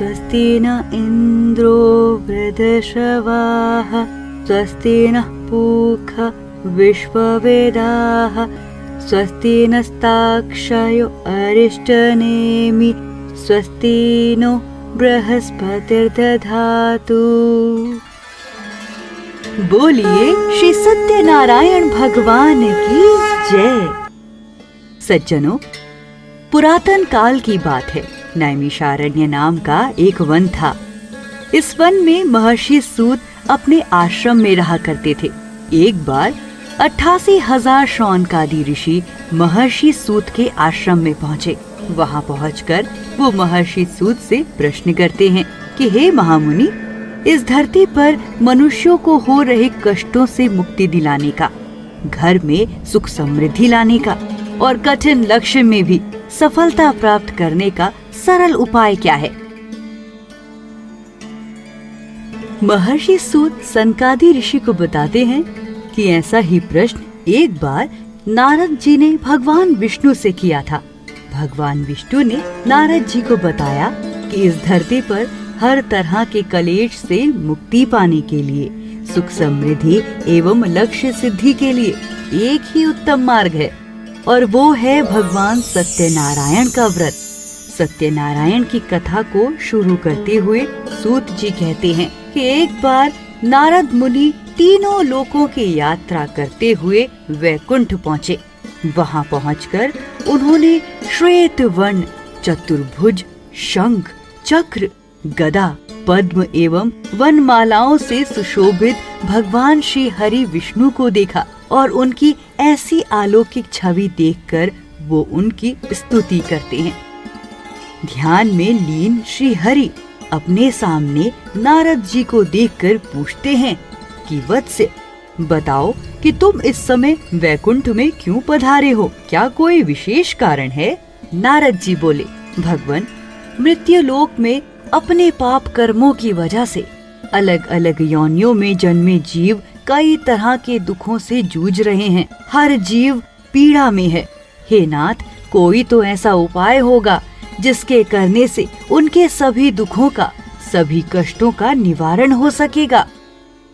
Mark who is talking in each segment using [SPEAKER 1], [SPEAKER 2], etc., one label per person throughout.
[SPEAKER 1] स्वस्ति न इंद्रो वृद्धश्रवाः स्वस्ति नः पूषा विश्ववेदाः स्वस्ति नस्ताक्षयो अरिष्टनेमि स्वस्ति नो बृहस्पतिर्दधातु। बोलिए श्री सत्यनारायण भगवान की जय। सज्जनों, पुरातन काल की बात है। नैमिषारण्य नाम का एक वन था। इस वन में महर्षि सूत अपने आश्रम में रहा करते थे। एक बार 88,000 शौनकादि ऋषि महर्षि सूत के आश्रम में पहुँचे। वहाँ पहुँचकर वो महर्षि सूत से प्रश्न करते हैं कि हे महामुनि, इस धरती पर मनुष्यों को हो रहे कष्टों से मुक्ति दिलाने का, घर में सुख समृद्धि लाने का और कठिन लक्ष्य में भी सफलता प्राप्त करने का सरल उपाय क्या है? महर्षि सूत सनकादि ऋषि को बताते हैं कि ऐसा ही प्रश्न एक बार नारद जी ने भगवान विष्णु से किया था। भगवान विष्णु ने नारद जी को बताया कि इस धरती पर हर तरह के कलेश से मुक्ति पाने के लिए, सुख समृद्धि एवं लक्ष्य सिद्धि के लिए एक ही उत्तम मार्ग है और वो है भगवान सत्यनारायण का व्रत। सत्यनारायण की कथा को शुरू करते हुए सूत जी कहते हैं कि एक बार नारद मुनि तीनों लोकों की यात्रा करते हुए वैकुंठ पहुँचे। वहाँ पहुँचकर उन्होंने श्वेत वर्ण, चतुर्भुज, शंख, चक्र, गदा, पद्म एवं वनमालाओं से सुशोभित भगवान श्री हरि विष्णु को देखा और उनकी ऐसी अलौकिक छवि देखकर वो उनकी स्तुति करते हैं। ध्यान में लीन श्री हरि अपने सामने नारद जी को देखकर पूछते हैं कि वत्स्य, बताओ कि तुम इस समय वैकुंठ में क्यों पधारे हो? क्या कोई विशेष कारण है? नारद जी बोले, भगवान, मृत्यु लोक में अपने पाप कर्मों की वजह से अलग अलग योनियों में जन्मे जीव कई तरह के दुखों से जूझ रहे हैं। हर जीव पीड़ा में है। हे नाथ, कोई तो ऐसा उपाय होगा जिसके करने से उनके सभी दुखों का, सभी कष्टों का निवारण हो सकेगा।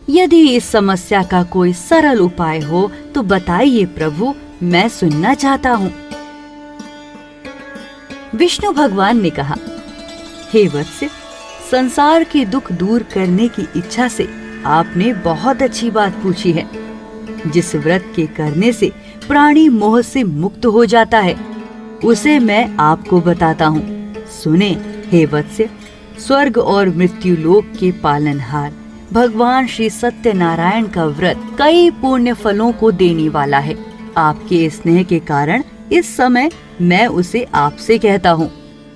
[SPEAKER 1] यदि इस समस्या का कोई सरल उपाय हो तो बताइए प्रभु, मैं सुनना चाहता हूँ। विष्णु भगवान ने कहा, हे वत्स्य, संसार के दुख दूर करने की इच्छा से आपने बहुत अच्छी बात पूछी है। जिस व्रत के करने से प्राणी मोह से मुक्त हो जाता है, उसे मैं आपको बताता हूँ। सुने हे वत्स्य, स्वर्ग और मृत्यु लोक के पालनहार भगवान श्री सत्यनारायण का व्रत कई पुण्य फलों को देने वाला है। आपके स्नेह के कारण इस समय मैं उसे आपसे कहता हूँ।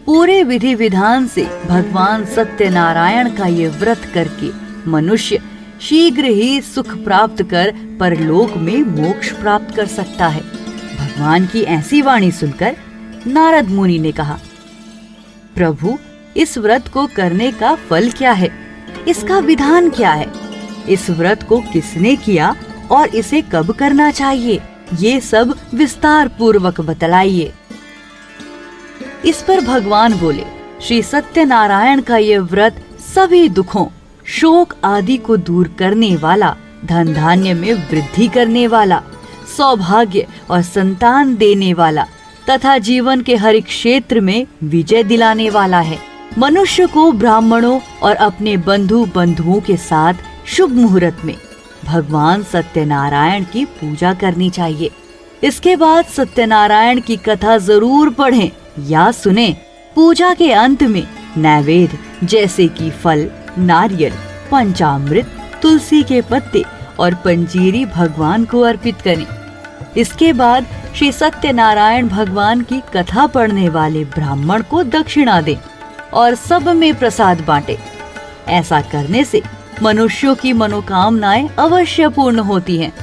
[SPEAKER 1] पूरे विधि विधान से भगवान सत्यनारायण का ये व्रत करके मनुष्य शीघ्र ही सुख प्राप्त कर परलोक में मोक्ष प्राप्त कर सकता है। भगवान की ऐसी वाणी सुनकर नारद मुनि ने कहा, प्रभु, इस व्रत को करने का फल क्या है? इसका विधान क्या है? इस व्रत को किसने किया और इसे कब करना चाहिए? ये सब विस्तार पूर्वक बतलाइए। इस पर भगवान बोले, श्री सत्यनारायण का ये व्रत सभी दुखों, शोक आदि को दूर करने वाला, धन धान्य में वृद्धि करने वाला, सौभाग्य और संतान देने वाला तथा जीवन के हर एक क्षेत्र में विजय दिलाने वाला है। मनुष्य को ब्राह्मणों और अपने बंधु बंधुओं के साथ शुभ मुहूर्त में भगवान सत्यनारायण की पूजा करनी चाहिए। इसके बाद सत्यनारायण की कथा जरूर पढ़ें या सुने। पूजा के अंत में नैवेद्य जैसे कि फल, नारियल, पंचामृत, तुलसी के पत्ते और पंजीरी भगवान को अर्पित करें। इसके बाद श्री सत्यनारायण भगवान की कथा पढ़ने वाले ब्राह्मण को दक्षिणा दें और सब में प्रसाद बांटे। ऐसा करने से मनुष्यों की मनोकामनाएं अवश्य पूर्ण होती हैं।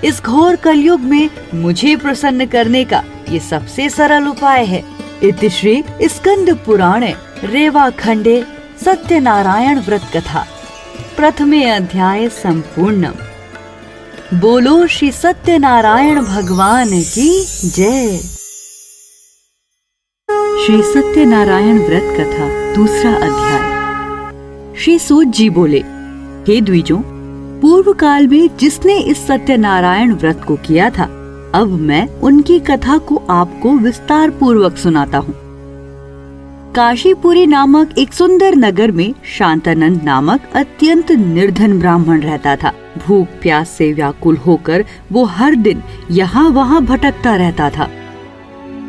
[SPEAKER 1] इस घोर कलयुग में मुझे प्रसन्न करने का ये सबसे सरल उपाय है। इति श्री स्कंद पुराणे रेवा खंडे सत्यनारायण व्रत कथा प्रथमे अध्याय संपूर्णम। बोलो श्री सत्यनारायण भगवान की जय। श्री सत्यनारायण व्रत कथा दूसरा अध्याय। श्री सूत जी बोले, हे द्विजों, पूर्व काल में जिसने इस सत्यनारायण व्रत को किया था, अब मैं उनकी कथा को आपको विस्तार पूर्वक सुनाता हूँ। काशीपुरी नामक एक सुंदर नगर में शांतानंद नामक अत्यंत निर्धन ब्राह्मण रहता था। भूख प्यास से व्याकुल होकर वो हर दिन यहाँ वहाँ भटकता रहता था।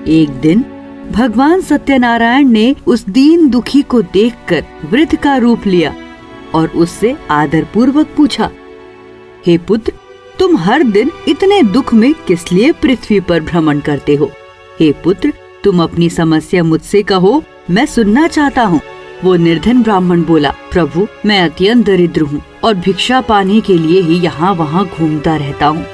[SPEAKER 1] एक दिन भगवान सत्यनारायण ने उस दीन दुखी को देखकर वृद्ध का रूप लिया और उससे आदर पूर्वक पूछा, हे पुत्र, तुम हर दिन इतने दुख में किस लिए पृथ्वी पर भ्रमण करते हो? हे पुत्र, तुम अपनी समस्या मुझसे कहो, मैं सुनना चाहता हूँ। वो निर्धन ब्राह्मण बोला, प्रभु, मैं अत्यंत दरिद्र हूँ और भिक्षा पाने के लिए ही यहाँ वहाँ घूमता रहता हूँ।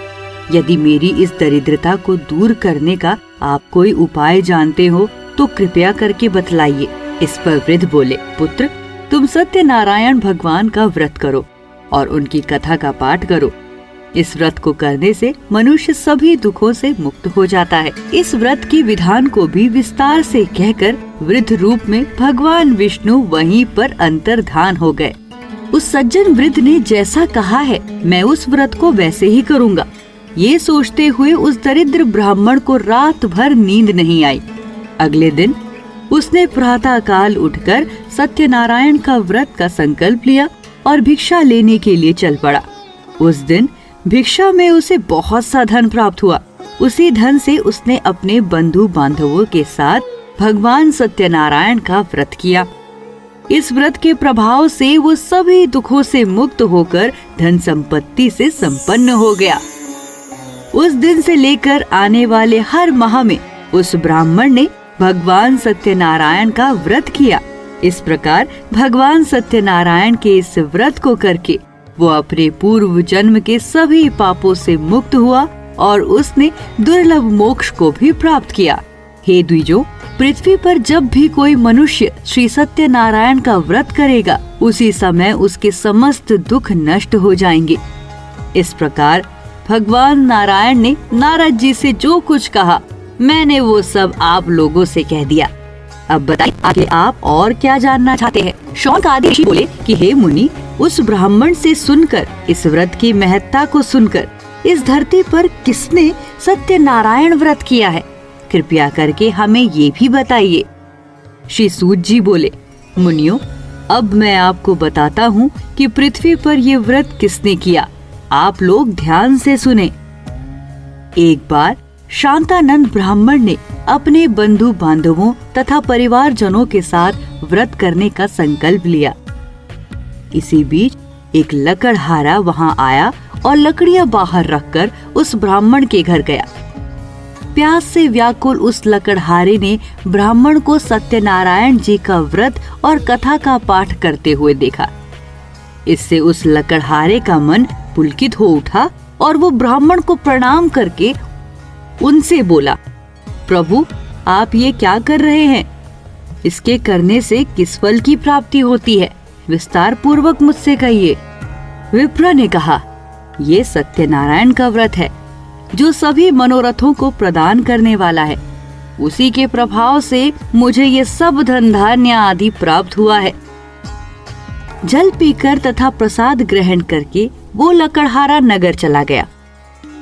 [SPEAKER 1] यदि मेरी इस दरिद्रता को दूर करने का आप कोई उपाय जानते हो तो कृपया करके बतलाइए। इस पर वृद्ध बोले, पुत्र, तुम सत्यनारायण भगवान का व्रत करो और उनकी कथा का पाठ करो। इस व्रत को करने से मनुष्य सभी दुखों से मुक्त हो जाता है। इस व्रत के विधान को भी विस्तार से कहकर वृद्ध रूप में भगवान विष्णु वहीं पर अंतर्धान हो गए। उस सज्जन वृद्ध ने जैसा कहा है, मैं उस व्रत को वैसे ही करूँगा। ये सोचते हुए उस दरिद्र ब्राह्मण को रात भर नींद नहीं आई। अगले दिन उसने प्रातः काल उठकर सत्यनारायण का व्रत का संकल्प लिया और भिक्षा लेने के लिए चल पड़ा। उस दिन भिक्षा में उसे बहुत सा धन प्राप्त हुआ। उसी धन से उसने अपने बंधु बांधवों के साथ भगवान सत्यनारायण का व्रत किया। इस व्रत के प्रभाव से वो सभी दुखों से मुक्त होकर धन संपत्ति से संपन्न हो गया। उस दिन से लेकर आने वाले हर माह में उस ब्राह्मण ने भगवान सत्यनारायण का व्रत किया। इस प्रकार भगवान सत्यनारायण के इस व्रत को करके वो अपने पूर्व जन्म के सभी पापों से मुक्त हुआ और उसने दुर्लभ मोक्ष को भी प्राप्त किया। हे द्विजों, पृथ्वी पर जब भी कोई मनुष्य श्री सत्यनारायण का व्रत करेगा, उसी समय उसके समस्त दुख नष्ट हो जाएंगे। इस प्रकार भगवान नारायण ने नारद जी से जो कुछ कहा, मैंने वो सब आप लोगों से कह दिया। अब बताइए आगे आप और क्या जानना चाहते हैं? शौनक आदि ऋषि बोले कि हे मुनि, उस ब्राह्मण से सुनकर, इस व्रत की महत्ता को सुनकर, इस धरती पर किसने सत्यनारायण व्रत किया है? कृपया करके हमें ये भी बताइए। श्री सूत जी बोले, मुनियों, अब मैं आपको बताता हूँ कि पृथ्वी पर ये व्रत किसने किया। आप लोग ध्यान से सुने। एक बार शांतानंद ब्राह्मण ने अपने बंधु बांधवों तथा परिवारजनों के साथ व्रत करने का संकल्प लिया। इसी बीच एक लकड़हारा वहां आया और लकड़ियां बाहर रखकर उस ब्राह्मण के घर गया। प्यास से व्याकुल उस लकड़हारे ने ब्राह्मण को सत्यनारायण जी का व्रत और कथा का पाठ करते हुए देखा। इससे उस लकड़हारे का मन पुलकित हो उठा और वो ब्राह्मण को प्रणाम करके उनसे बोला, प्रभु, आप ये क्या कर रहे हैं? इसके करने से किस फल की प्राप्ति होती है? विस्तार पूर्वक मुझसे कहिए। विप्र ने कहा, ये सत्यनारायण का व्रत है जो सभी मनोरथों को प्रदान करने वाला है। उसी के प्रभाव से मुझे ये सब धन धान्य आदि प्राप्त हुआ है। जल पीकर तथा प्रसाद ग्रहण करके वो लकड़हारा नगर चला गया।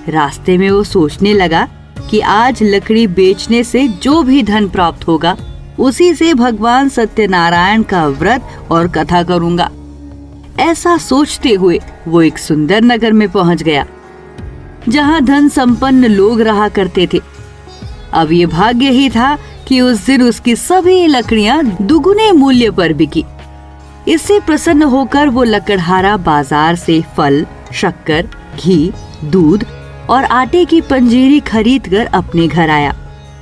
[SPEAKER 1] रास्ते में वो सोचने लगा कि आज लकड़ी बेचने से जो भी धन प्राप्त होगा, उसी से भगवान सत्यनारायण का व्रत और कथा करूंगा। ऐसा सोचते हुए वो एक सुंदर नगर में पहुंच गया, जहां धन संपन्न लोग रहा करते थे। अब ये भाग्य ही था कि उस दिन उसकी सभी लकड़ियां दुगुने मूल्य पर बिकी। इससे प्रसन्न होकर वो लकड़हारा बाजार से फल, शक्कर, घी, दूध और आटे की पंजीरी खरीद कर अपने घर आया।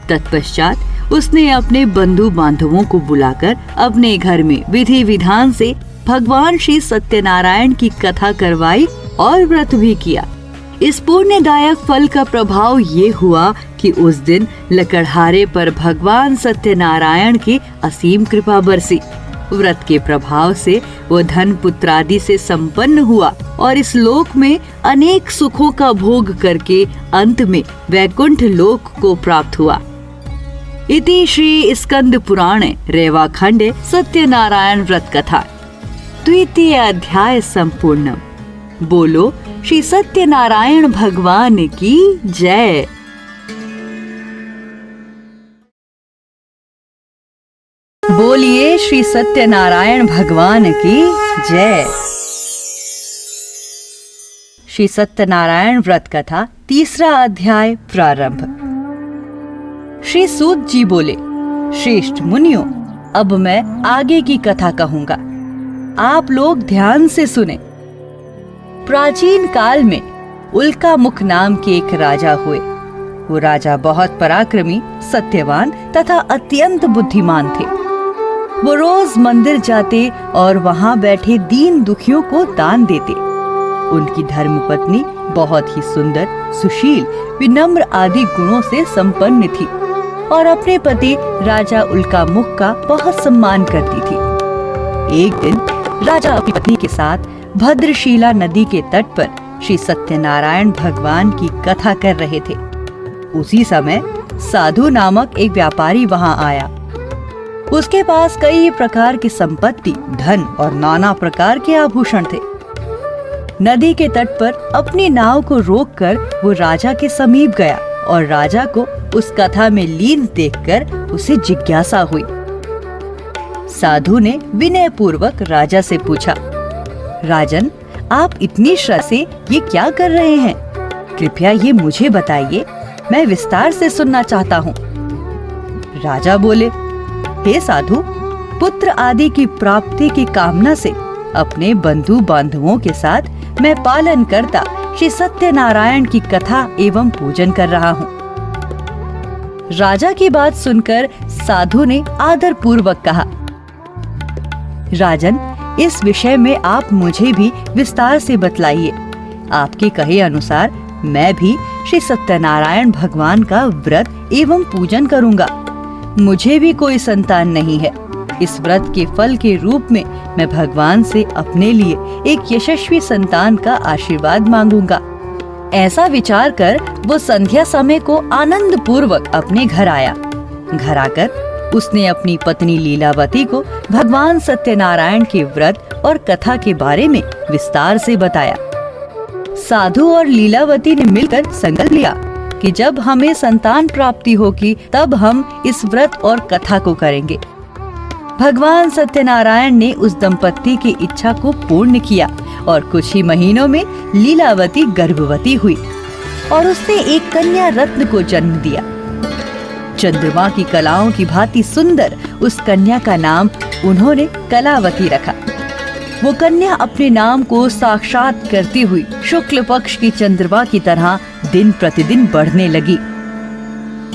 [SPEAKER 1] तत्पश्चात उसने अपने बंधु बांधवों को बुलाकर अपने घर में विधि विधान से भगवान श्री सत्यनारायण की कथा करवाई और व्रत भी किया। इस पुण्यदायक फल का प्रभाव ये हुआ कि उस दिन लकड़हारे पर भगवान सत्यनारायण की असीम कृपा बरसी। व्रत के प्रभाव से वो धन पुत्र आदि से संपन्न हुआ और इस लोक में अनेक सुखों का भोग करके अंत में वैकुंठ लोक को प्राप्त हुआ। इति श्री स्कंद पुराणे रेवाखंडे सत्यनारायण व्रत कथा द्वितीय अध्याय संपूर्णम। बोलो श्री सत्यनारायण भगवान की जय। बोलिए श्री सत्यनारायण भगवान की जय। श्री सत्यनारायण व्रत कथा तीसरा अध्याय प्रारंभ। श्री सूत जी बोले, श्रेष्ठ मुनियों, अब मैं आगे की कथा कहूंगा, आप लोग ध्यान से सुने। प्राचीन काल में उल्का मुख नाम के एक राजा हुए। वो राजा बहुत पराक्रमी, सत्यवान तथा अत्यंत बुद्धिमान थे। वो रोज मंदिर जाते और वहां बैठे दीन दुखियों को दान देते। उनकी धर्मपत्नी बहुत ही सुंदर, सुशील, विनम्र आदि गुणों से संपन्न थी और अपने पति राजा उल्का मुख का बहुत सम्मान करती थी। एक दिन राजा अपनी पत्नी के साथ भद्रशीला नदी के तट पर श्री सत्यनारायण भगवान की कथा कर रहे थे। उसी समय साधु नामक एक व्यापारी वहां आया। उसके पास कई प्रकार की संपत्ति, धन और नाना प्रकार के आभूषण थे। नदी के तट पर अपनी नाव को रोककर वो राजा के समीप गया और राजा को उस कथा में लीन देखकर उसे जिज्ञासा हुई। साधु ने विनय पूर्वक राजा से पूछा, राजन, आप इतनी श्रद्धा से ये क्या कर रहे हैं? कृपया ये मुझे बताइए, मैं विस्तार से सुनना चाहता हूँ। राजा बोले, हे साधु, पुत्र आदि की प्राप्ति की कामना से अपने बंधु बांधवों के साथ मैं पालन करता श्री सत्यनारायण की कथा एवं पूजन कर रहा हूँ। राजा की बात सुनकर साधु ने आदर पूर्वक कहा, राजन, इस विषय में आप मुझे भी विस्तार से बतलाइए। आपके कहे अनुसार मैं भी श्री सत्यनारायण भगवान का व्रत एवं पूजन करूंगा। मुझे भी कोई संतान नहीं है। इस व्रत के फल के रूप में मैं भगवान से अपने लिए एक यशस्वी संतान का आशीर्वाद मांगूंगा। ऐसा विचार कर वो संध्या समय को आनंद पूर्वक अपने घर आया। घर आकर उसने अपनी पत्नी लीलावती को भगवान सत्यनारायण के व्रत और कथा के बारे में विस्तार से बताया। साधु और लीलावती ने मिलकर संकल्प लिया कि जब हमें संतान प्राप्ति होगी तब हम इस व्रत और कथा को करेंगे। भगवान सत्यनारायण ने उस दंपत्ति की इच्छा को पूर्ण किया और कुछ ही महीनों में लीलावती गर्भवती हुई और उसने एक कन्या रत्न को जन्म दिया। चंद्रमा की कलाओं की भांति सुंदर उस कन्या का नाम उन्होंने कलावती रखा। वो कन्या अपने नाम को साक्षात करती हुई शुक्ल पक्ष की चंद्रमा की तरह दिन प्रतिदिन बढ़ने लगी।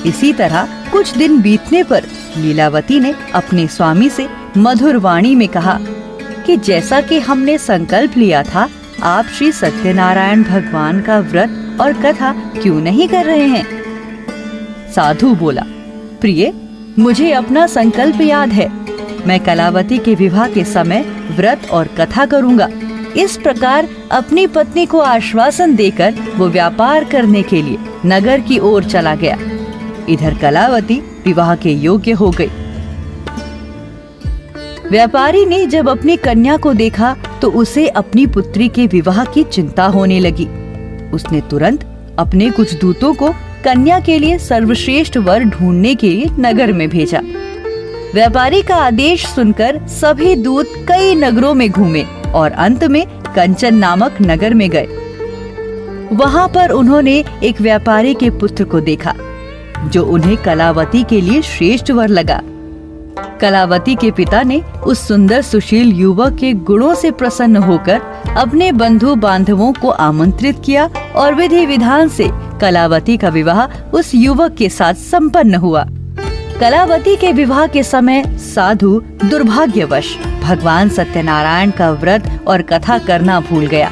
[SPEAKER 1] इसी तरह कुछ दिन बीतने पर लीलावती ने अपने स्वामी से मधुर वाणी में कहा कि जैसा कि हमने संकल्प लिया था, आप श्री सत्यनारायण भगवान का व्रत और कथा क्यों नहीं कर रहे हैं? साधु बोला, प्रिय, मुझे अपना संकल्प याद है। मैं कलावती के विवाह के समय व्रत और कथा करूंगा। इस प्रकार अपनी पत्नी को आश्वासन देकर वो व्यापार करने के लिए नगर की ओर चला गया। इधर कलावती विवाह के योग्य हो गई। व्यापारी ने जब अपनी कन्या को देखा तो उसे अपनी पुत्री के विवाह की चिंता होने लगी। उसने तुरंत अपने कुछ दूतों को कन्या के लिए सर्वश्रेष्ठ वर ढूंढने के लिए नगर में भेजा। व्यापारी का आदेश सुनकर सभी दूत कई नगरों में घूमे और अंत में कंचन नामक नगर में गए। वहां पर उन्होंने एक व्यापारी के पुत्र को देखा जो उन्हें कलावती के लिए श्रेष्ठ वर लगा। कलावती के पिता ने उस सुंदर सुशील युवक के गुणों से प्रसन्न होकर अपने बंधु बांधवों को आमंत्रित किया और विधि विधान से कलावती का विवाह उस युवक के साथ संपन्न हुआ। कलावती के विवाह के समय साधु दुर्भाग्यवश भगवान सत्यनारायण का व्रत और कथा करना भूल गया।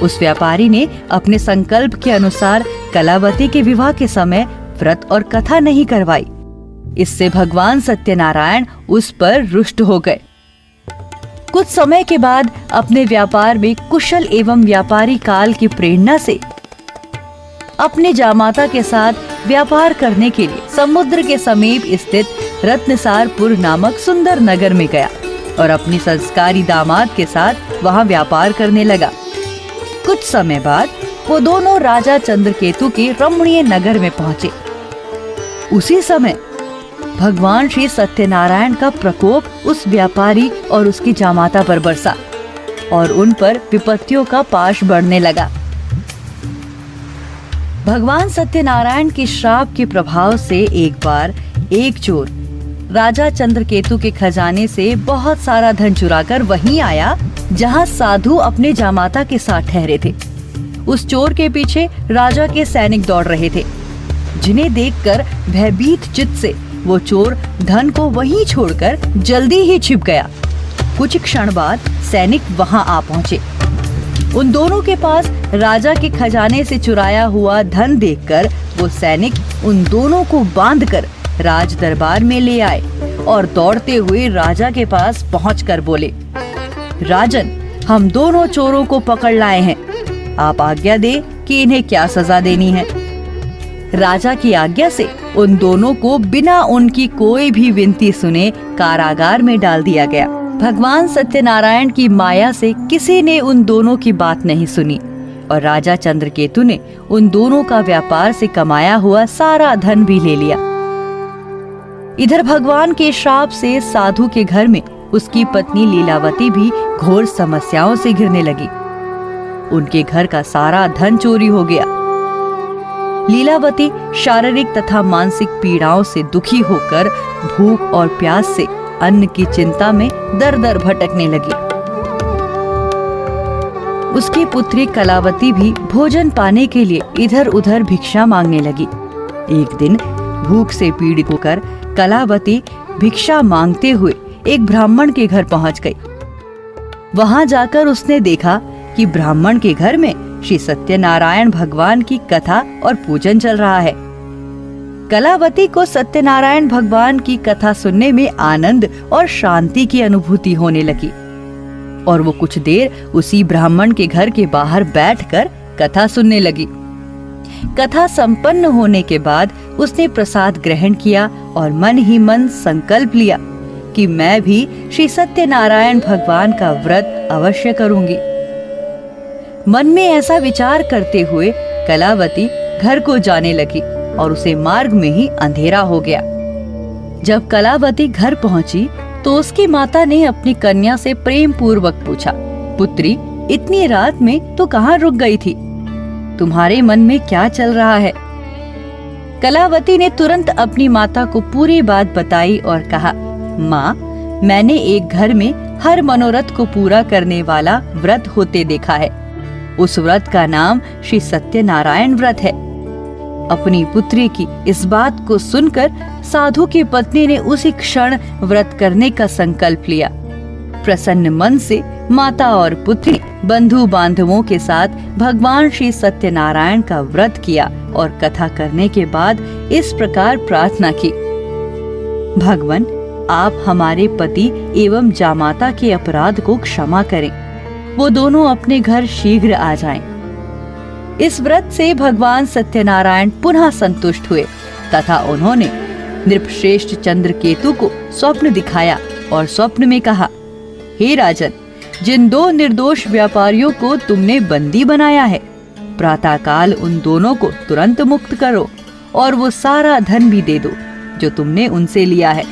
[SPEAKER 1] उस व्यापारी ने अपने संकल्प के अनुसार कलावती के विवाह के समय व्रत और कथा नहीं करवाई। इससे भगवान सत्यनारायण उस पर रुष्ट हो गए। कुछ समय के बाद अपने व्यापार में कुशल एवं व्यापारी काल की प्रेरणा से अपने जामाता के साथ व्यापार करने के लिए समुद्र के समीप स्थित रत्नसारपुर नामक सुंदर नगर में गया और अपनी संस्कारी दामाद के साथ वहां व्यापार करने लगा। कुछ समय बाद वो दोनों राजा चंद्रकेतु के रमणीय नगर में पहुंचे। उसी समय भगवान श्री सत्यनारायण का प्रकोप उस व्यापारी और उसकी जामाता पर बरसा और उन पर विपत्तियों का पाश बढ़ने लगा। भगवान सत्यनारायण के श्राप के प्रभाव से एक बार एक चोर राजा चंद्रकेतु के खजाने से बहुत सारा धन चुराकर वहीं आया जहां साधु अपने जामाता के साथ ठहरे थे। उस चोर के पीछे राजा के सैनिक दौड़ रहे थे, जिन्हें देखकर भयभीत चित्त से वो चोर धन को वहीं छोड़कर जल्दी ही छिप गया। कुछ क्षण बाद सैनिक वहां आ पहुंचे। उन दोनों के पास राजा के खजाने से चुराया हुआ धन देखकर वो सैनिक उन दोनों को बांधकर राज दरबार में ले आए और दौड़ते हुए राजा के पास पहुंचकर बोले, राजन, हम दोनों चोरों को पकड़ लाए हैं। आप आज्ञा दे कि इन्हें क्या सजा देनी है। राजा की आज्ञा से उन दोनों को बिना उनकी कोई भी विनती सुने कारागार में डाल दिया गया। भगवान सत्यनारायण की माया से किसी ने उन दोनों की बात नहीं सुनी और राजा चंद्रकेतु ने उन दोनों का व्यापार से कमाया हुआ सारा धन भी ले लिया। इधर भगवान के श्राप से साधु के घर में उसकी पत्नी लीलावती भी घोर समस्याओं से घिरने लगी। उनके घर का सारा धन चोरी हो गया। लीलावती शारीरिक तथा मानसिक पीड़ाओं से दुखी होकर भूख और प्यास से अन्न की चिंता में दर-दर भटकने लगी। उसकी पुत्री कलावती भी भोजन पाने के लिए इधर-उधर भिक्षा मांगने लगी। एक दिन भूख से पीड़ित होकर कलावती भिक्षा मांगते हुए एक ब्राह्मण के घर पहुंच गई। वहां जाकर उसने देखा कि ब्राह्मण के घर में श्री सत्यनारायण भगवान की कथा और पूजन चल रहा है। कलावती को सत्यनारायण भगवान की कथा सुनने में आनंद और शांति की अनुभूति होने लगी और वो कुछ देर उसी ब्राह्मण के घर के बाहर बैठकर कथा सुनने लगी। कथा संपन्न होने के बाद उसने प्रसाद ग्रहण किया और मन ही मन संकल्प लिया कि मैं भी श्री सत्यनारायण भगवान का व्रत अवश्य करूंगी। मन में ऐसा विचार करते हुए कलावती घर को जाने लगी और उसे मार्ग में ही अंधेरा हो गया। जब कलावती घर पहुंची तो उसकी माता ने अपनी कन्या से प्रेम पूर्वक पूछा, पुत्री, इतनी रात में तो कहाँ रुक गई थी? तुम्हारे मन में क्या चल रहा है? कलावती ने तुरंत अपनी माता को पूरी बात बताई और कहा, माँ, मैंने एक घर में हर मनोरथ को पूरा करने वाला व्रत होते देखा है। उस व्रत का नाम श्री सत्यनारायण व्रत है। अपनी पुत्री की इस बात को सुनकर साधु की पत्नी ने उसी क्षण व्रत करने का संकल्प लिया। प्रसन्न मन से माता और पुत्री बंधु बांधवों के साथ भगवान श्री सत्यनारायण का व्रत किया और कथा करने के बाद इस प्रकार प्रार्थना की, भगवान, आप हमारे पति एवं जामाता के अपराध को क्षमा करें। वो दोनों अपने घर शीघ्र आ जाएं। इस व्रत से भगवान सत्यनारायण पुनः संतुष्ट हुए तथा उन्होंने नृपश्रेष्ठ चंद्रकेतु को स्वप्न दिखाया और स्वप्न में कहा, हे राजन, जिन दो निर्दोष व्यापारियों को तुमने बंदी बनाया है, प्रातःकाल उन दोनों को तुरंत मुक्त करो और वो सारा धन भी दे दो जो तुमने उनसे लिया है,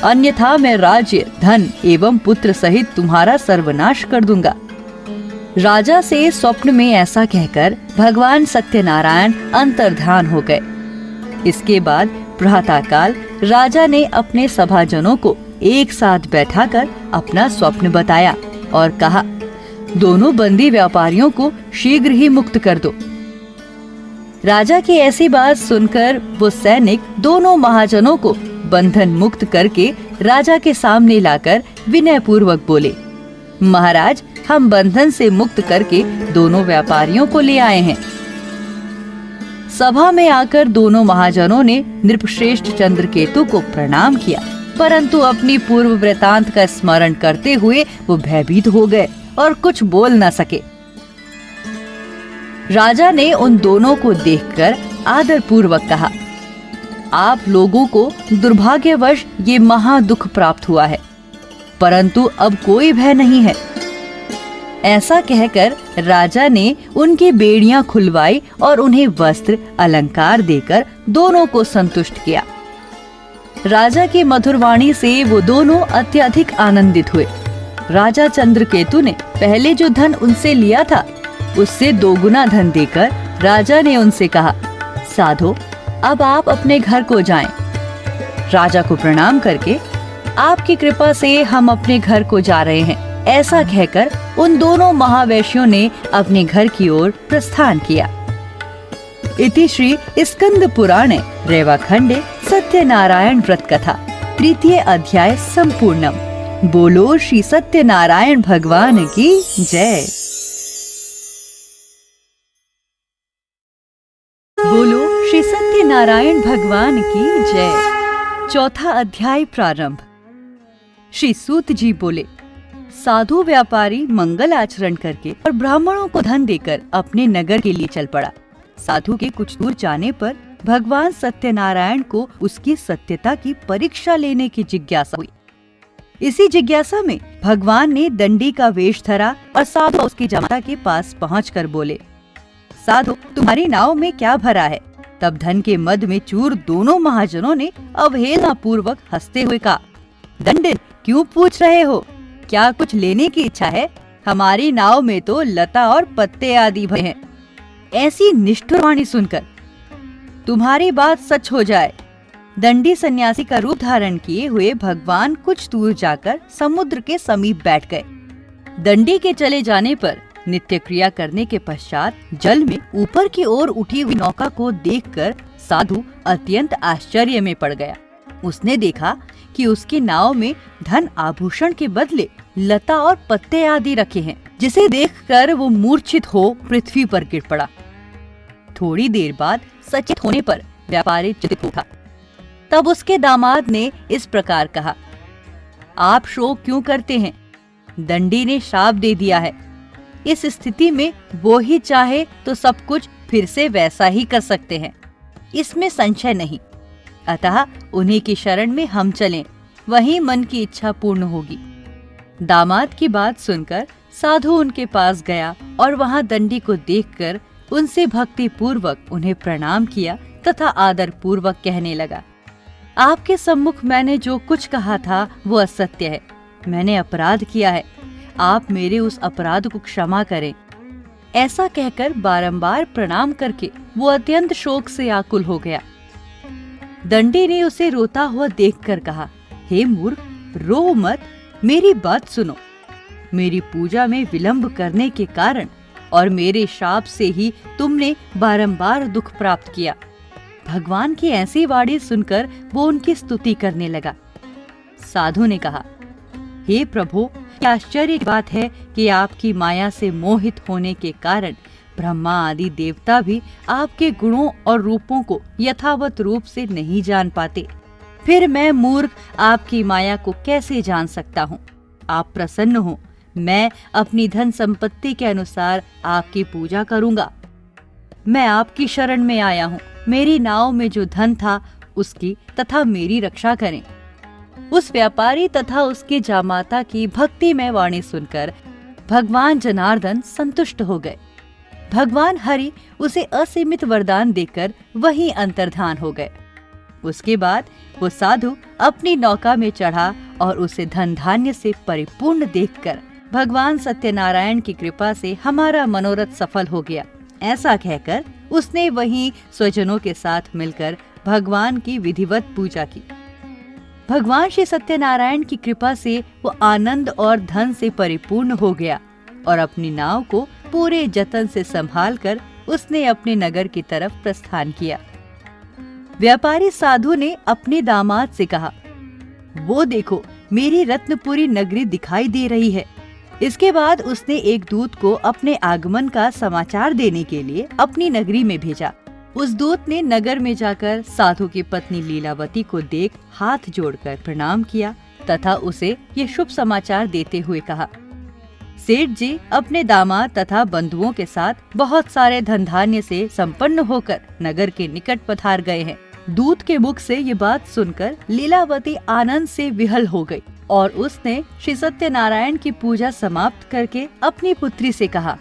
[SPEAKER 1] अन्यथा मैं राज्य, धन एवं पुत्र सहित तुम्हारा सर्वनाश कर दूंगा। राजा से स्वप्न में ऐसा कहकर भगवान सत्यनारायण अंतर्ध्यान हो गए। इसके बाद प्रातःकाल राजा ने अपने सभाजनों को एक साथ बैठाकर अपना स्वप्न बताया और कहा, दोनों बंदी व्यापारियों को शीघ्र ही मुक्त कर दो। राजा की ऐसी बात सुनकर वो सैनिक दोनों महाजनों को बंधन मुक्त करके राजा के सामने लाकर विनय पूर्वक बोले, महाराज, हम बंधन से मुक्त करके दोनों व्यापारियों को ले आए हैं। सभा में आकर दोनों महाजनों ने नृपश्रेष्ठ चंद्रकेतु को प्रणाम किया, परंतु अपनी पूर्व वृतांत का स्मरण करते हुए वो भयभीत हो गए और कुछ बोल न सके। राजा ने उन दोनों को देखकर आदर पूर्वक कहा, आप लोगों को दुर्भाग्यवश ये महा दुख प्राप्त हुआ है, परंतु अब कोई भय नहीं है। ऐसा कहकर राजा ने उनकी बेड़ियां खुलवाई और उन्हें वस्त्र अलंकार देकर दोनों को संतुष्ट किया। राजा की मधुर वाणी से वो दोनों अत्यधिक आनंदित हुए। राजा चंद्रकेतु ने पहले जो धन उनसे लिया था उससे 2 गुना धन देकर राजा ने उनसे कहा, साधो अब आप अपने घर को जाएं। राजा को प्रणाम करके, आपकी कृपा से हम अपने घर को जा रहे हैं, ऐसा कहकर उन दोनों महावैश्यों ने अपने घर की ओर प्रस्थान किया। इति श्री स्कंद पुराणे रेवाखंडे सत्यनारायण व्रत कथा 3 अध्याय संपूर्णम। बोलो श्री सत्यनारायण भगवान की जय। बोलो श्री सत्यनारायण भगवान की जय। 4 अध्याय प्रारंभ। श्री सूत जी बोले, साधु व्यापारी मंगल आचरण करके और ब्राह्मणों को धन देकर अपने नगर के लिए चल पड़ा। साधु के कुछ दूर जाने पर भगवान सत्यनारायण को उसकी सत्यता की परीक्षा लेने की जिज्ञासा हुई। इसी जिज्ञासा में भगवान ने दंडी का वेश धरा और साधु उसकी जमाता के पास पहुंचकर बोले, साधु तुम्हारी नाव में क्या भरा है? तब धन के मद में चूर दोनों महाजनों ने अवहेलना पूर्वक हंसते हुए कहा, दंडिन क्यों पूछ रहे हो? क्या कुछ लेने की इच्छा है? हमारी नाव में तो लता और पत्ते आदि भरे हैं। ऐसी निष्ठुर वाणी सुनकर तुम्हारी बात सच हो जाए। दंडी सन्यासी का रूप धारण किए हुए भगवान कुछ दूर जाकर समुद्र के समीप बैठ गए। दंडी के चले जाने पर नित्य क्रिया करने के पश्चात जल में ऊपर की ओर उठी हुई नौका को देखकर साधु अत्यंत आश्चर्य में पड़ गया। उसने देखा कि उसकी नाव में धन आभूषण के बदले लता और पत्ते आदि रखे हैं, जिसे देखकर वो मूर्छित हो पृथ्वी पर गिर पड़ा। थोड़ी देर बाद सचेत होने पर व्यापारी चिंतित उठा। तब उसके दामाद ने इस प्रकार कहा, आप शोक क्यों करते हैं? दंडी ने शाप दे दिया है। इस स्थिति में वो ही चाहे तो सब कुछ फिर से वैसा ही कर सकते हैं, इसमें संशय नहीं। अतः उन्हीं की शरण में हम चलें, वहीं मन की इच्छा पूर्ण होगी। दामाद की बात सुनकर साधु उनके पास गया और वहां दंडी को देखकर उनसे भक्ति पूर्वक उन्हें प्रणाम किया तथा आदर पूर्वक कहने लगा, आपके सम्मुख मैंने जो कुछ कहा था वो असत्य है। मैंने अपराध किया है, आप मेरे उस अपराध को क्षमा करें। ऐसा कहकर बारंबार प्रणाम करके वो अत्यंत शोक से आकुल हो गया। दंडी ने उसे रोता हुआ देखकर कहा, हे मूर्ख, रो मत, मेरी बात सुनो। मेरी पूजा में विलंब करने के कारण और मेरे शाप से ही तुमने बारंबार दुख प्राप्त किया। भगवान की ऐसी वाणी सुनकर वो उनकी स्तुति करने लगा। साधु ने कहा, हे प्रभु, क्या आश्चर्य की बात है कि आपकी माया से मोहित होने के कारण ब्रह्मा आदि देवता भी आपके गुणों और रूपों को यथावत रूप से नहीं जान पाते। फिर मैं मूर्ख आपकी माया को कैसे जान सकता हूँ? आप प्रसन्न हो, मैं अपनी धन संपत्ति के अनुसार आपकी पूजा करूँगा। मैं आपकी शरण में आया हूँ, मेरी नाव में जो धन था उसकी तथा मेरी रक्षा करें। उस व्यापारी तथा उसकी जामाता की भक्तिमय वाणी सुनकर भगवान जनार्दन संतुष्ट हो गए। भगवान हरि उसे असीमित वरदान देकर वहीं अंतर्धान हो गए। उसके बाद वो साधु अपनी नौका में चढ़ा और उसे धन धान्य से परिपूर्ण देखकर भगवान सत्यनारायण की कृपा से हमारा मनोरथ सफल हो गया, ऐसा कहकर उसने वहीं स्वजनों के साथ मिलकर भगवान की विधिवत पूजा की। भगवान श्री सत्यनारायण की कृपा से वो आनंद और धन से परिपूर्ण हो गया और अपनी नाव को पूरे जतन से संभालकर उसने अपने नगर की तरफ प्रस्थान किया। व्यापारी साधु ने अपने दामाद से कहा, वो देखो, मेरी रत्नपुरी नगरी दिखाई दे रही है। इसके बाद उसने एक दूत को अपने आगमन का समाचार देने के लिए अपनी नगरी में भेजा। उस दूत ने नगर में जाकर साधु की पत्नी लीलावती को देख हाथ जोड़कर प्रणाम किया तथा उसे ये शुभ समाचार देते हुए कहा, सेठ जी अपने दामाद तथा बंधुओं के साथ बहुत सारे धन धान्य से संपन्न होकर नगर के निकट पधार गए हैं। दूत के मुख से ये बात सुनकर लीलावती आनंद से विहल हो गई और उसने श्री सत्यनारायण की पूजा समाप्त करके अपनी पुत्री से कहा,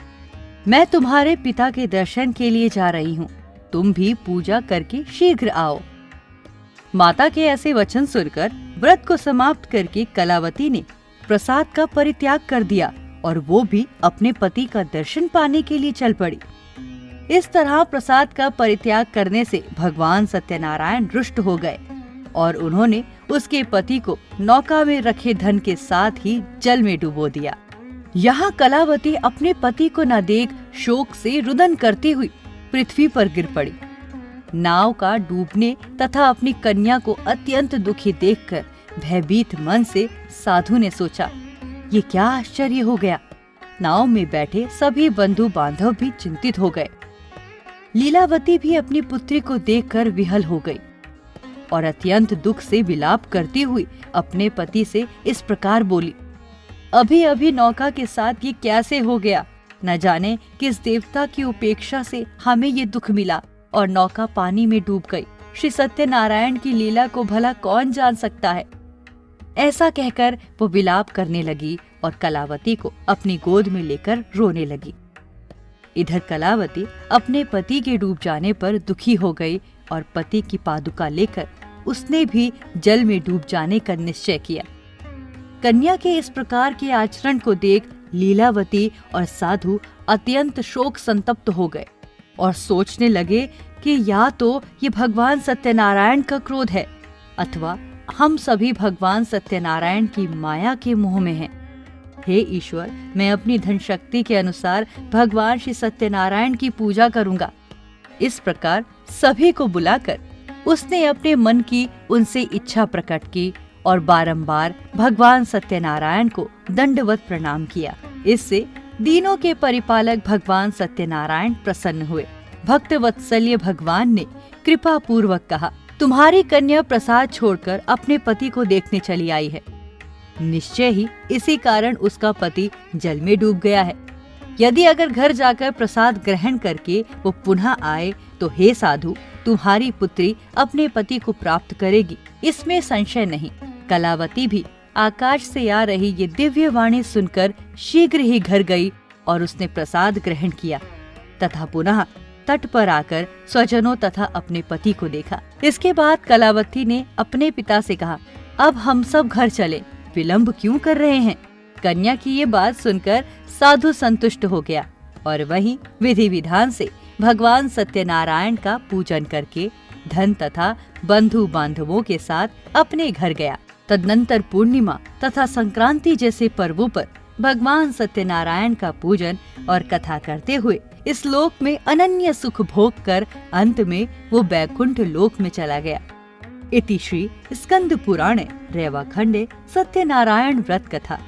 [SPEAKER 1] मैं तुम्हारे पिता के दर्शन के लिए जा रही हूँ, तुम भी पूजा करके शीघ्र आओ। माता के ऐसे वचन सुनकर व्रत को समाप्त करके कलावती ने प्रसाद का परित्याग कर दिया और वो भी अपने पति का दर्शन पाने के लिए चल पड़ी। इस तरह प्रसाद का परित्याग करने से भगवान सत्यनारायण रुष्ट हो गए और उन्होंने उसके पति को नौका में रखे धन के साथ ही जल में डुबो दिया। यहाँ कलावती अपने पति को न देख शोक से रुदन करती हुई पृथ्वी पर गिर पड़ी। नाव का डूबने तथा अपनी कन्या को अत्यंत दुखी देखकर भयभीत मन से साधु ने सोचा, ये क्या आश्चर्य हो गया। नाव में बैठे सभी बंधु बांधव भी चिंतित हो गए। लीलावती भी अपनी पुत्री को देखकर विहल हो गई और अत्यंत दुख से विलाप करती हुई अपने पति से इस प्रकार बोली, अभी अभी नौका के साथ ये कैसे हो गया। न जाने किस देवता की उपेक्षा से हमें ये दुख मिला और नौका पानी में डूब गई। श्री सत्यनारायण की लीला को भला कौन जान सकता है। ऐसा कहकर वो विलाप करने लगी और कलावती को अपनी गोद में लेकर रोने लगी। इधर कलावती अपने पति के डूब जाने पर दुखी हो गई और पति की पादुका लेकर उसने भी जल में डूब जाने का निश्चय किया। कन्या के इस प्रकार के आचरण को देख लीलावती और साधु अत्यंत शोक संतप्त हो गए और सोचने लगे कि या तो ये भगवान सत्यनारायण का क्रोध है अथवा हम सभी भगवान सत्यनारायण की माया के मोह में हैं। हे ईश्वर, मैं अपनी धन शक्ति के अनुसार भगवान श्री सत्यनारायण की पूजा करूंगा। इस प्रकार सभी को बुलाकर उसने अपने मन की उनसे इच्छा प्रकट की और बारंबार भगवान सत्यनारायण को दंडवत प्रणाम किया। इससे दीनों के परिपालक भगवान सत्यनारायण प्रसन्न हुए। भक्त वत्सल्य भगवान ने कृपा पूर्वक कहा, तुम्हारी कन्या प्रसाद छोड़कर अपने पति को देखने चली आई है। निश्चय ही इसी कारण उसका पति जल में डूब गया है। यदि अगर घर जाकर प्रसाद ग्रहण करके वो पुनः आए तो हे साधु, तुम्हारी पुत्री अपने पति को प्राप्त करेगी, इसमें संशय नहीं। कलावती भी आकाश से आ रही ये दिव्य वाणी सुनकर शीघ्र ही घर गई और उसने प्रसाद ग्रहण किया तथा पुनः तट पर आकर स्वजनों तथा अपने पति को देखा। इसके बाद कलावती ने अपने पिता से कहा, अब हम सब घर चले, विलंब क्यों कर रहे हैं। कन्या की ये बात सुनकर साधु संतुष्ट हो गया और वहीं विधि विधान से भगवान सत्यनारायण का पूजन करके धन तथा बंधु बांधवों के साथ अपने घर गया। तदनंतर पूर्णिमा तथा संक्रांति जैसे पर्वों पर भगवान सत्यनारायण का पूजन और कथा करते हुए इस लोक में अनन्य सुख भोग कर अंत में वो बैकुंठ लोक में चला गया। इति श्री स्कंद पुराणे रेवाखंडे सत्यनारायण व्रत कथा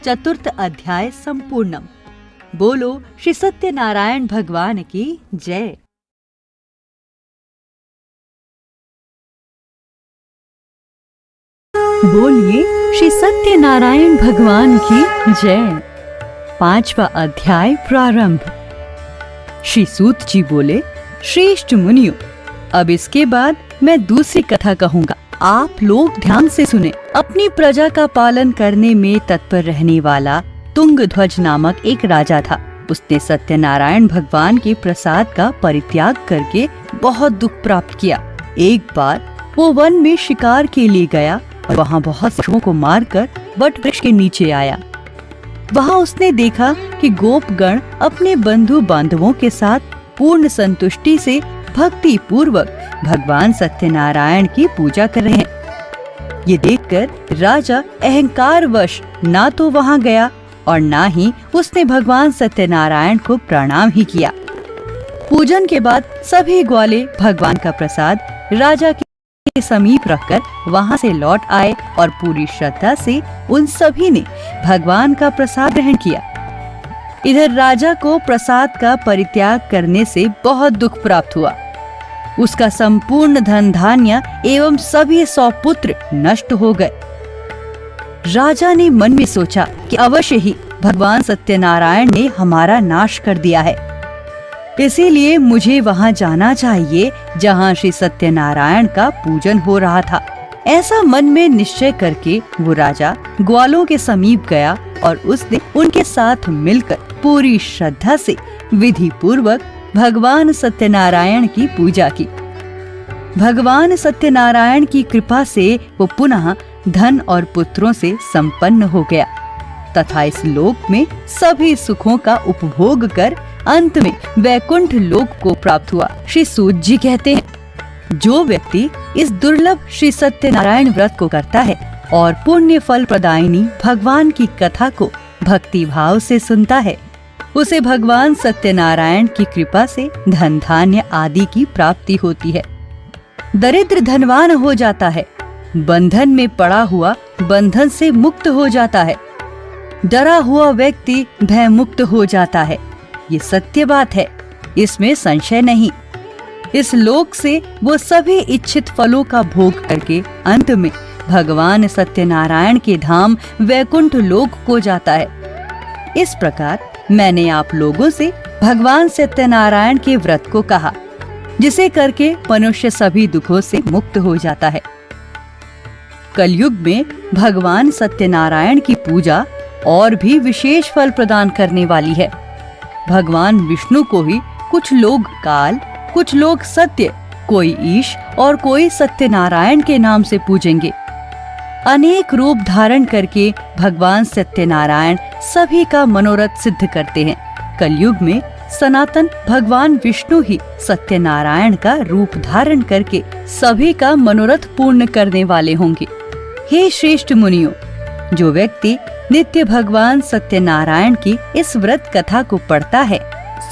[SPEAKER 1] चतुर्थ अध्याय संपूर्णम। बोलो श्री सत्यनारायण भगवान की जय। बोलिए श्री सत्यनारायण भगवान की जय। पांचवा अध्याय प्रारंभ। श्री सूत जी बोले, श्रेष्ठ मुनियों, अब इसके बाद मैं दूसरी कथा कहूँगा, आप लोग ध्यान से सुने। अपनी प्रजा का पालन करने में तत्पर रहने वाला तुंगध्वज नामक एक राजा था। उसने सत्यनारायण भगवान के प्रसाद का परित्याग करके बहुत दुख प्राप्त किया। एक बार वो वन में शिकार के लिए गया और वहाँ बहुत पशुओं को मारकर वट वृक्ष के नीचे आया। वहाँ उसने देखा कि गोपगण अपने बंधु बांधवों के साथ पूर्ण संतुष्टि से भक्ति पूर्वक भगवान सत्यनारायण की पूजा कर रहे हैं। ये देखकर राजा अहंकारवश ना तो वहाँ गया और ना ही उसने भगवान सत्यनारायण को प्रणाम ही किया। पूजन के बाद सभी ग्वाले भगवान का प्रसाद राजा के समीप रखकर वहां से लौट आए और पूरी श्रद्धा से उन सभी ने भगवान का प्रसाद ग्रहण किया। इधर राजा को प्रसाद का परित्याग करने से बहुत दुख प्राप्त हुआ। उसका संपूर्ण धन धान्य एवं सभी 100 पुत्र नष्ट हो गए। राजा ने मन में सोचा कि अवश्य ही भगवान सत्यनारायण ने हमारा नाश कर दिया है। इसीलिए मुझे वहाँ जाना चाहिए जहाँ श्री सत्यनारायण का पूजन हो रहा था। ऐसा मन में निश्चय करके वो राजा ग्वालों के समीप गया और उसने उनके साथ मिलकर पूरी श्रद्धा से विधि पूर्वक भगवान सत्यनारायण की पूजा की। भगवान सत्यनारायण की कृपा से वो पुनः धन और पुत्रों से संपन्न हो गया तथा इस लोक में सभी सुखों का उपभोग कर अंत में वैकुंठ लोक को प्राप्त हुआ। श्री सूत जी कहते हैं, जो व्यक्ति इस दुर्लभ श्री सत्यनारायण व्रत को करता है और पुण्य फल प्रदायिनी भगवान की कथा को भक्ति भाव से सुनता है, उसे भगवान सत्यनारायण की कृपा से धन धान्य आदि की प्राप्ति होती है। दरिद्र धनवान हो जाता है, बंधन में पड़ा हुआ बंधन से मुक्त हो जाता है, डरा हुआ व्यक्ति भय मुक्त हो जाता है। ये सत्य बात है, इसमें संशय नहीं। इस लोक से वो सभी इच्छित फलों का भोग करके अंत में भगवान सत्यनारायण के धाम वैकुंठ लोक को जाता है। इस प्रकार मैंने आप लोगों से भगवान सत्यनारायण के व्रत को कहा, जिसे करके मनुष्य सभी दुखों से मुक्त हो जाता है। कलयुग में भगवान सत्यनारायण की पूजा और भी विशेष फल प्रदान करने वाली है। भगवान विष्णु को ही कुछ लोग काल, कुछ लोग सत्य, कोई ईश और कोई सत्यनारायण के नाम से पूजेंगे। अनेक रूप धारण करके भगवान सत्यनारायण सभी का मनोरथ सिद्ध करते हैं। कलयुग में सनातन भगवान विष्णु ही सत्यनारायण का रूप धारण करके सभी का मनोरथ पूर्ण करने वाले होंगे। हे श्रेष्ठ मुनियों, जो व्यक्ति नित्य भगवान सत्यनारायण की इस व्रत कथा को पढ़ता है,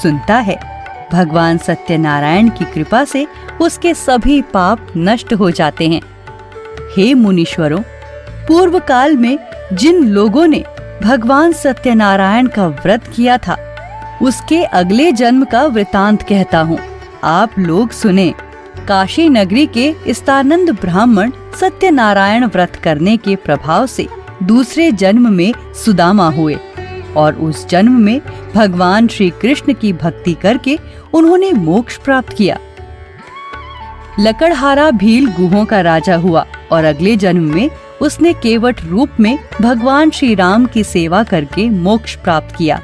[SPEAKER 1] सुनता है, भगवान सत्यनारायण की कृपा से उसके सभी पाप नष्ट हो जाते हैं। हे मुनीश्वरों, पूर्व काल में जिन लोगों ने भगवान सत्यनारायण का व्रत किया था, उसके अगले जन्म का वृतांत कहता हूँ, आप लोग सुने। काशी नगरी के स्थानंद ब्राह्मण सत्यनारायण व्रत करने के प्रभाव से दूसरे जन्म में सुदामा हुए और उस जन्म में भगवान श्री कृष्ण की भक्ति करके उन्होंने मोक्ष प्राप्त किया। लकड़हारा भील गुहों का राजा हुआ और अगले जन्म में उसने केवट रूप में भगवान श्री राम की सेवा करके मोक्ष प्राप्त किया।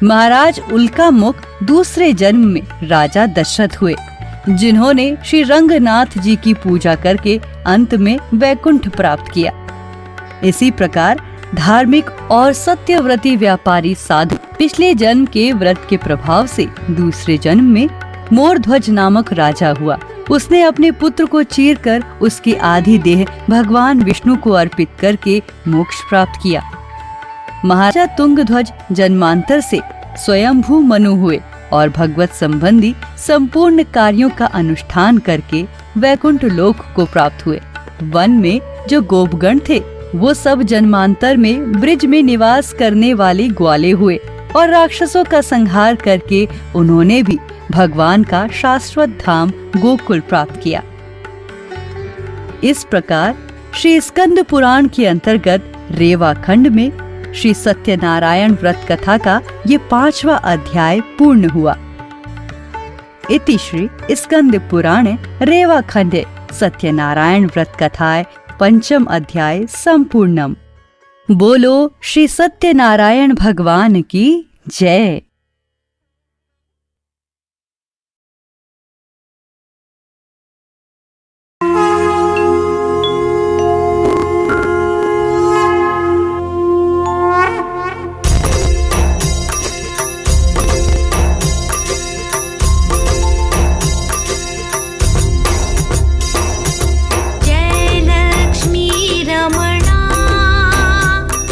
[SPEAKER 1] महाराज उल्का मुख दूसरे जन्म में राजा दशरथ हुए, जिन्होंने श्री रंगनाथ जी की पूजा करके अंत में वैकुंठ प्राप्त किया। इसी प्रकार धार्मिक और सत्यव्रती व्यापारी साधु पिछले जन्म के व्रत के प्रभाव से दूसरे जन्म में मोरध्वज नामक राजा हुआ। उसने अपने पुत्र को चीरकर उसकी आधी देह भगवान विष्णु को अर्पित करके मोक्ष प्राप्त किया। महाराजा तुंगध्वज जन्मांतर से स्वयंभू मनु हुए और भगवत संबंधी संपूर्ण कार्यों का अनुष्ठान करके वैकुंठ लोक को प्राप्त हुए। वन में जो गोपगण थे, वो सब जन्मांतर में ब्रिज में निवास करने वाले ग्वाले हुए और राक्षसों का संहार करके उन्होंने भी भगवान का शाश्वत धाम गोकुल प्राप्त किया। इस प्रकार श्री स्कंद पुराण के अंतर्गत रेवा खंड में श्री सत्यनारायण व्रत कथा का ये 5वां अध्याय पूर्ण हुआ। इति श्री स्कंद पुराणे रेवा खंडे सत्यनारायण व्रत कथाए 5म अध्याय संपूर्णम। बोलो श्री सत्यनारायण भगवान की जय।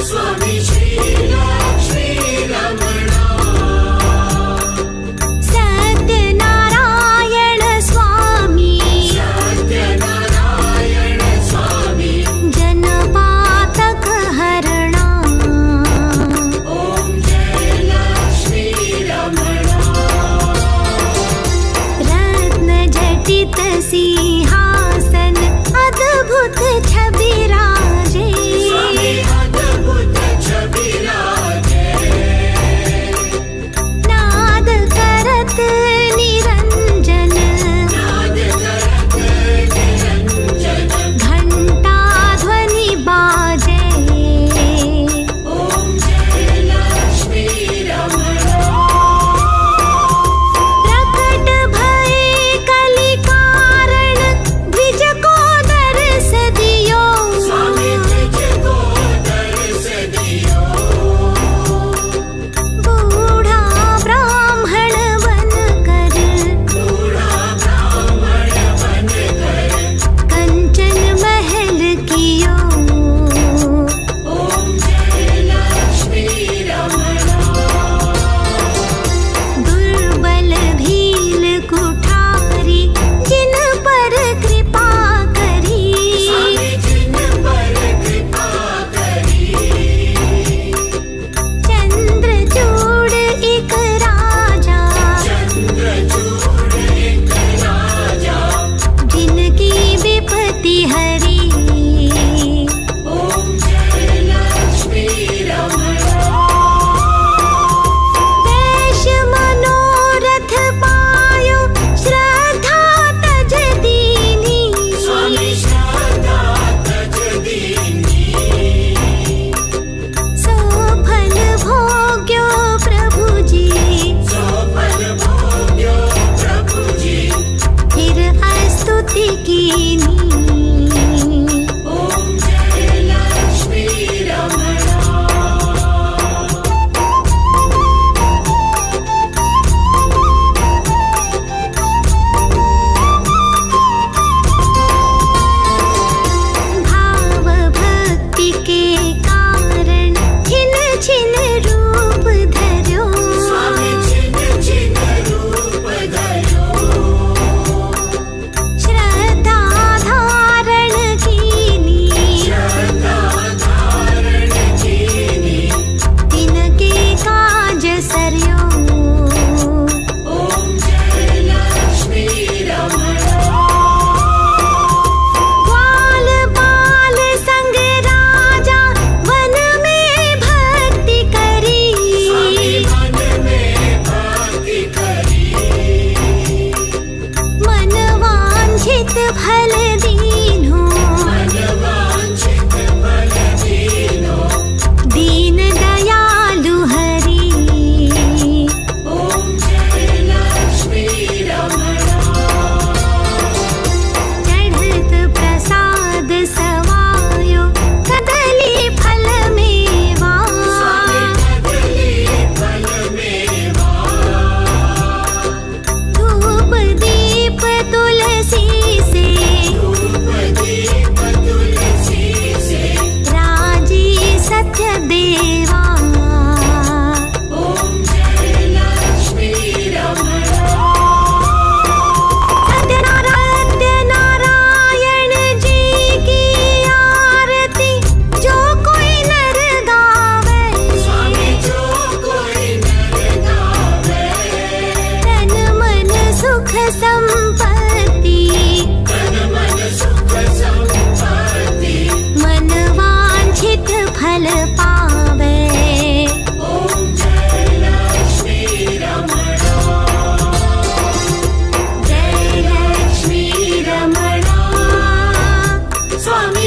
[SPEAKER 2] स्वामी श्री लक्ष्मी रमणा। स्वामी